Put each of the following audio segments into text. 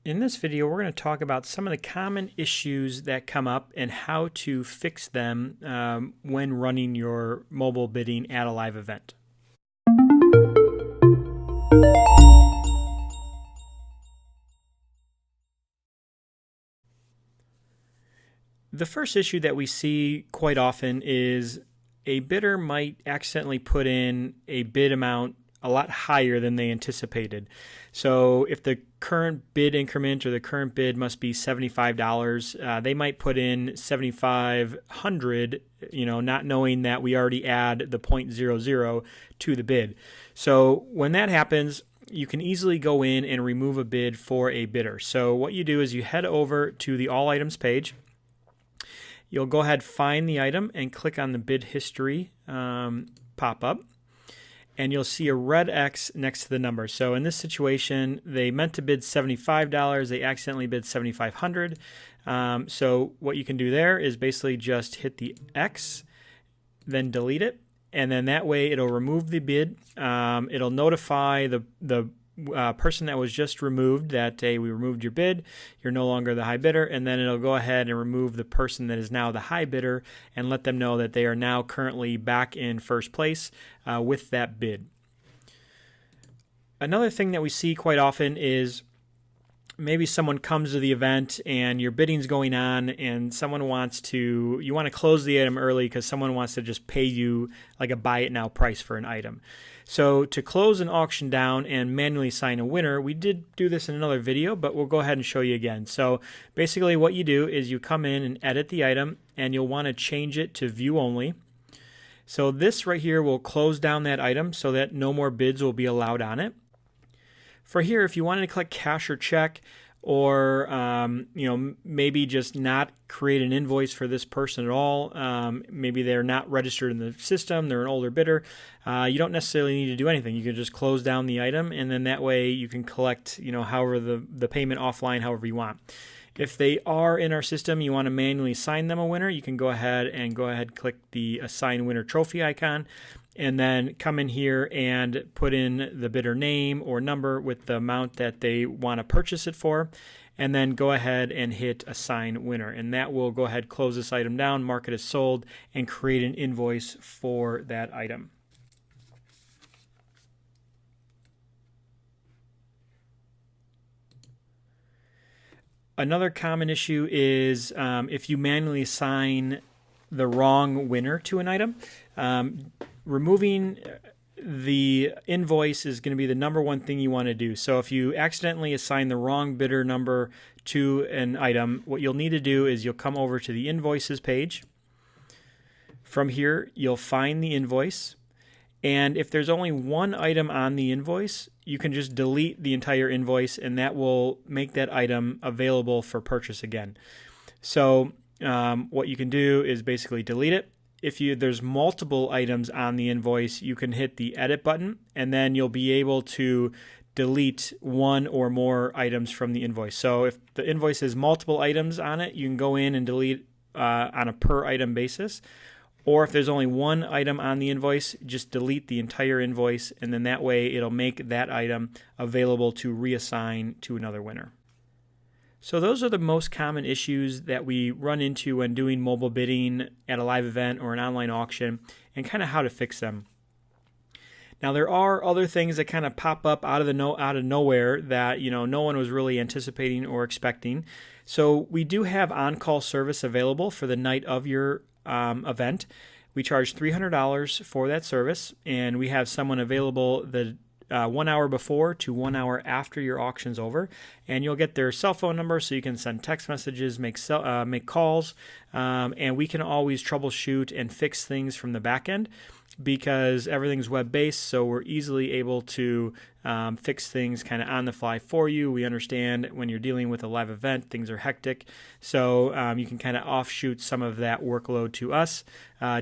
In this video, we're going to talk about some of the common issues that come up and how to fix them when running your mobile bidding at a live event. The first issue that we see quite often is a bidder might accidentally put in a bid amount a lot higher than they anticipated. So if the current bid increment or the current bid must be $75, they might put in $7,500, not knowing that we already add the 0.00 to the bid. So when that happens, you can easily go in and remove a bid for a bidder. So what you do is you head over to the All Items page. You'll go ahead, find the item, and click on the bid history pop-up. And you'll see a red X next to the number. So in this situation, they meant to bid $75. They accidentally bid $7,500. So what you can do there is basically just hit the X, then delete it. And then that way it'll remove the bid. It'll notify the person that was just removed that, hey, we removed your bid, you're no longer the high bidder, and then it'll go ahead and remove the person that is now the high bidder and let them know that they are now currently back in first place with that bid. Another thing that we see quite often is maybe someone comes to the event and your bidding's going on and you want to close the item early because someone wants to just pay you like a buy it now price for an item. So to close an auction down and manually assign a winner, we did do this in another video, but we'll go ahead and show you again. So basically what you do is you come in and edit the item and you'll want to change it to view only. So this right here will close down that item so that no more bids will be allowed on it. For here, if you wanted to click cash or check, or maybe just not create an invoice for this person at all, maybe they're not registered in the system, they're an older bidder, you don't necessarily need to do anything. You can just close down the item, and then that way you can collect however the payment offline however you want. If they are in our system, you want to manually assign them a winner, you can go ahead click the assign winner trophy icon, and then come in here and put in the bidder name or number with the amount that they want to purchase it for, and then go ahead and hit assign winner, and that will go ahead, close this item down, mark it as sold, and create an invoice for that item. Another common issue is if you manually assign the wrong winner to an item. Removing the invoice is going to be the number one thing you want to do. So if you accidentally assign the wrong bidder number to an item, what you'll need to do is you'll come over to the invoices page. From here, you'll find the invoice. And if there's only one item on the invoice, you can just delete the entire invoice, and that will make that item available for purchase again. So what you can do is basically delete it. If there's multiple items on the invoice, you can hit the edit button, and then you'll be able to delete one or more items from the invoice. So if the invoice has multiple items on it, you can go in and delete on a per item basis. Or if there's only one item on the invoice, just delete the entire invoice, and then that way it'll make that item available to reassign to another winner. So those are the most common issues that we run into when doing mobile bidding at a live event or an online auction, and kind of how to fix them. Now there are other things that kind of pop up out of nowhere that no one was really anticipating or expecting. So we do have on-call service available for the night of your event. We charge $300 for that service, and we have someone available the 1 hour before to 1 hour after your auction's over, and you'll get their cell phone number so you can send text messages, make calls, and we can always troubleshoot and fix things from the back end because everything's web-based, so we're easily able to fix things kind of on the fly for you. We understand when you're dealing with a live event, things are hectic, so you can kind of offshoot some of that workload to us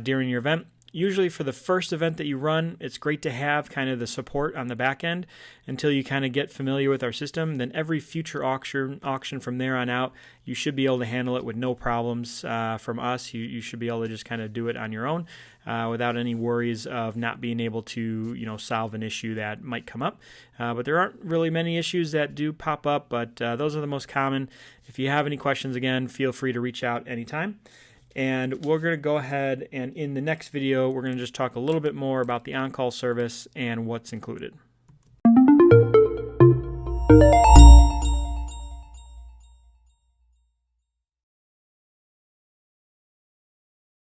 during your event. usually for the first event that you run, it's great to have kind of the support on the back end until you kind of get familiar with our system. Then every future auction from there on out, you should be able to handle it with no problems from us. You should be able to just kind of do it on your own without any worries of not being able to solve an issue that might come up. But there aren't really many issues that do pop up, but those are the most common. If you have any questions, again, feel free to reach out anytime. And we're going to go ahead and in the next video, we're going to just talk a little bit more about the on-call service and what's included.